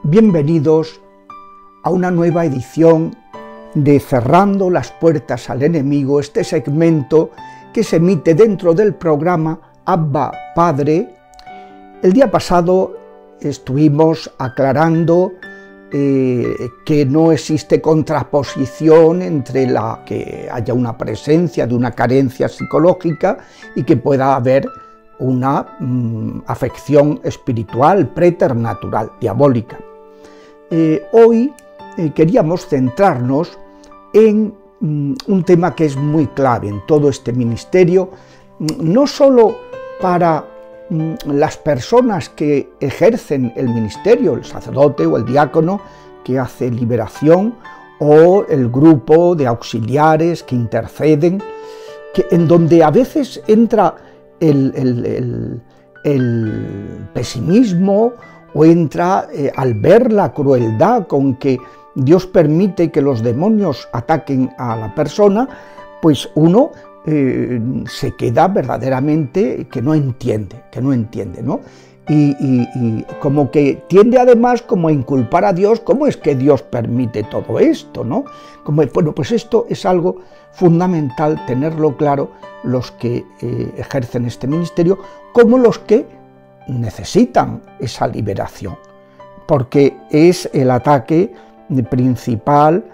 Bienvenidos a una nueva edición de Cerrando las Puertas al Enemigo, este segmento que se emite dentro del programa Abba Padre. El día pasado estuvimos aclarando que no existe contraposición entre la que haya una presencia de una carencia psicológica y que pueda haber una afección espiritual, preternatural, diabólica. Hoy queríamos centrarnos en un tema que es muy clave en todo este ministerio, no solo para las personas que ejercen el ministerio, el sacerdote o el diácono que hace liberación, o el grupo de auxiliares que interceden, en donde a veces entra el pesimismo, o entra al ver la crueldad con que Dios permite que los demonios ataquen a la persona, pues uno se queda verdaderamente que no entiende, ¿no? Y como que tiende además como a inculpar a Dios, ¿cómo es que Dios permite todo esto, no? Bueno, pues esto es algo fundamental tenerlo claro los que ejercen este ministerio, como los que necesitan esa liberación, porque es el ataque principal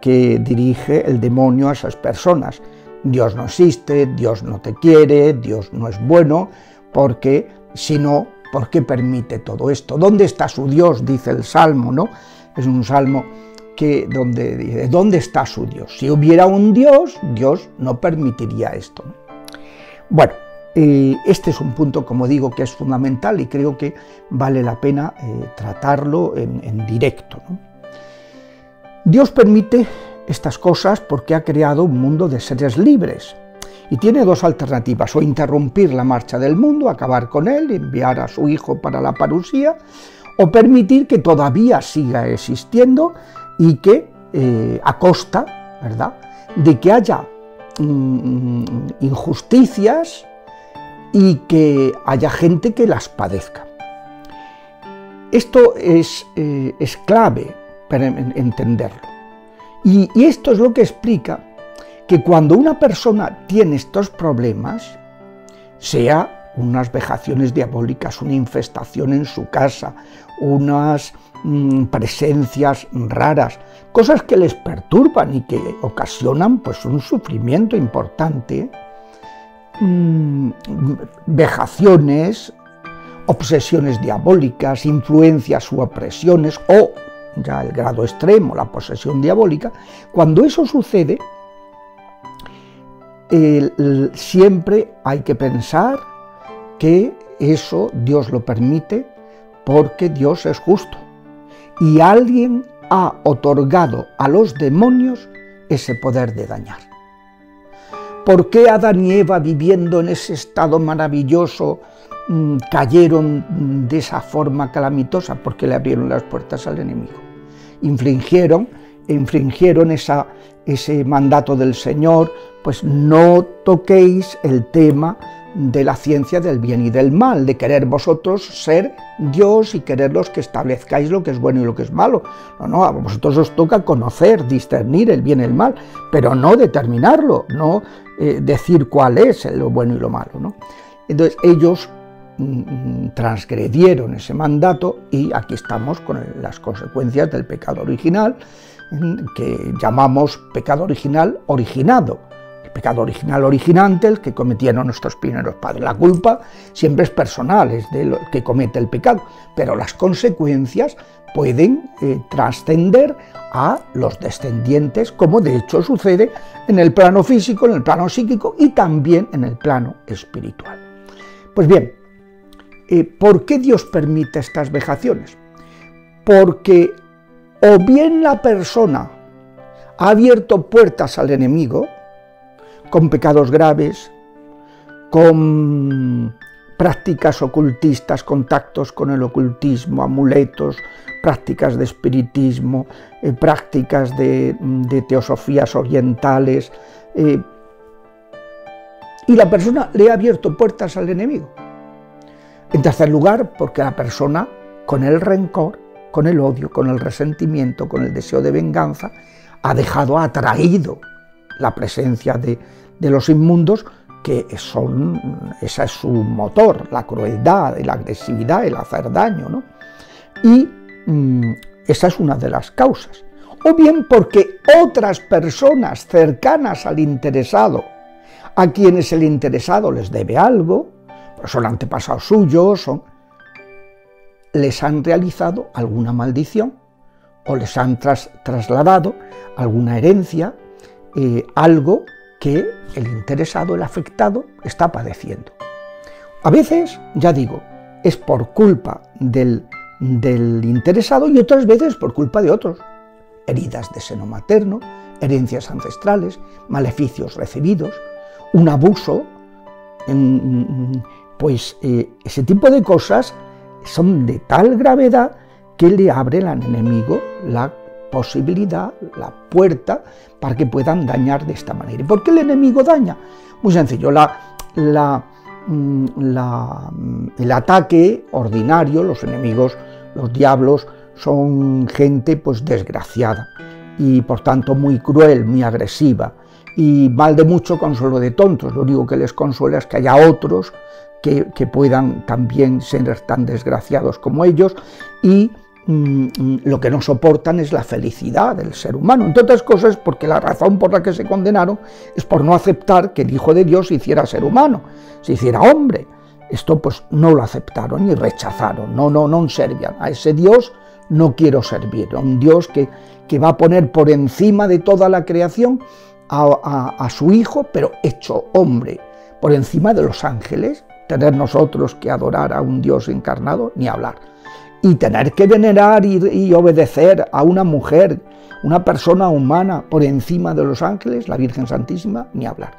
que dirige el demonio a esas personas. Dios no existe, Dios no te quiere, Dios no es bueno, porque si no, ¿por qué permite todo esto? ¿Dónde está su Dios? Dice el Salmo, ¿no? Es un salmo que donde dice, ¿dónde está su Dios? Si hubiera un Dios, Dios no permitiría esto, ¿no? Bueno, este es un punto, como digo, que es fundamental y creo que vale la pena tratarlo en directo, ¿no? Dios permite estas cosas porque ha creado un mundo de seres libres y tiene dos alternativas: o interrumpir la marcha del mundo, acabar con él, enviar a su hijo para la parusía, o permitir que todavía siga existiendo y que a costa, ¿verdad?, de que haya injusticias y que haya gente que las padezca. Esto es clave para entenderlo. Y esto es lo que explica que cuando una persona tiene estos problemas, sea unas vejaciones diabólicas, una infestación en su casa, unas presencias raras, cosas que les perturban y que ocasionan pues un sufrimiento importante, vejaciones, obsesiones diabólicas, influencias u opresiones, o ya el grado extremo, la posesión diabólica. Cuando eso sucede, siempre hay que pensar que eso Dios lo permite porque Dios es justo y alguien ha otorgado a los demonios ese poder de dañar. ¿Por qué Adán y Eva, viviendo en ese estado maravilloso, cayeron de esa forma calamitosa? Porque le abrieron las puertas al enemigo. Infringieron ese mandato del Señor, pues no toquéis el tema de la ciencia del bien y del mal, de querer vosotros ser Dios y quererlos que establezcáis lo que es bueno y lo que es malo. No, a vosotros os toca conocer, discernir el bien y el mal, pero no determinarlo, no decir cuál es lo bueno y lo malo, ¿no? Entonces ellos transgredieron ese mandato y aquí estamos con las consecuencias del pecado original, que llamamos pecado original originado. El pecado original originante, el que cometieron nuestros primeros padres. La culpa siempre es personal, es de lo que comete el pecado, pero las consecuencias pueden trascender a los descendientes, como de hecho sucede en el plano físico, en el plano psíquico y también en el plano espiritual. Pues bien, ¿por qué Dios permite estas vejaciones? Porque o bien la persona ha abierto puertas al enemigo con pecados graves, con prácticas ocultistas, contactos con el ocultismo, amuletos, prácticas de espiritismo, prácticas de teosofías orientales, y la persona le ha abierto puertas al enemigo. En tercer lugar, porque la persona, con el rencor, con el odio, con el resentimiento, con el deseo de venganza, ha dejado atraído la presencia de los inmundos, que esa es su motor, la crueldad, la agresividad, el hacer daño, ¿no? Y esa es una de las causas. O bien porque otras personas cercanas al interesado, a quienes el interesado les debe algo, pues son antepasados suyos, les han realizado alguna maldición o les han trasladado alguna herencia, algo que el interesado, el afectado, está padeciendo. A veces, ya digo, es por culpa del interesado y otras veces por culpa de otros. Heridas de seno materno, herencias ancestrales, maleficios recibidos, un abuso, pues ese tipo de cosas son de tal gravedad que le abren al enemigo la posibilidad, la puerta, para que puedan dañar de esta manera. ¿Y por qué el enemigo daña? Muy sencillo, el ataque ordinario, los enemigos, los diablos, son gente pues desgraciada y por tanto muy cruel, muy agresiva, y mal de mucho consuelo de tontos. Lo único que les consuela es que haya otros que puedan también ser tan desgraciados como ellos, y lo que no soportan es la felicidad del ser humano, entre otras cosas porque la razón por la que se condenaron es por no aceptar que el Hijo de Dios se hiciera ser humano, se hiciera hombre. Esto pues no lo aceptaron y rechazaron, no servían a ese Dios. No quiero servir a un Dios que va a poner por encima de toda la creación a su Hijo, pero hecho hombre, por encima de los ángeles. Tener nosotros que adorar a un Dios encarnado, ni hablar. Y tener que venerar y obedecer a una mujer, una persona humana, por encima de los ángeles, la Virgen Santísima, ni hablar.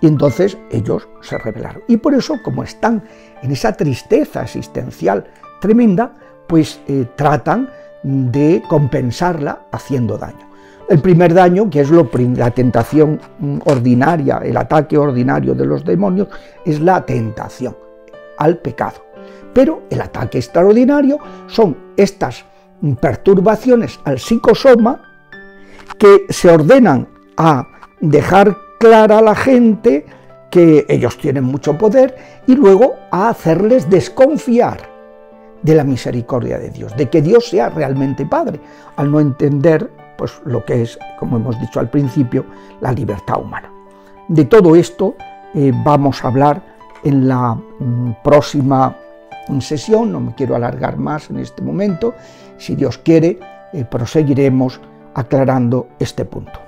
Y entonces ellos se rebelaron. Y por eso, como están en esa tristeza existencial tremenda, pues tratan de compensarla haciendo daño. El primer daño, que es la tentación ordinaria, el ataque ordinario de los demonios, es la tentación al pecado. Pero el ataque extraordinario son estas perturbaciones al psicosoma que se ordenan a dejar clara a la gente que ellos tienen mucho poder y luego a hacerles desconfiar de la misericordia de Dios, de que Dios sea realmente Padre, al no entender pues lo que es, como hemos dicho al principio, la libertad humana. De todo esto vamos a hablar en la próxima sesión, no me quiero alargar más en este momento, si Dios quiere, proseguiremos aclarando este punto.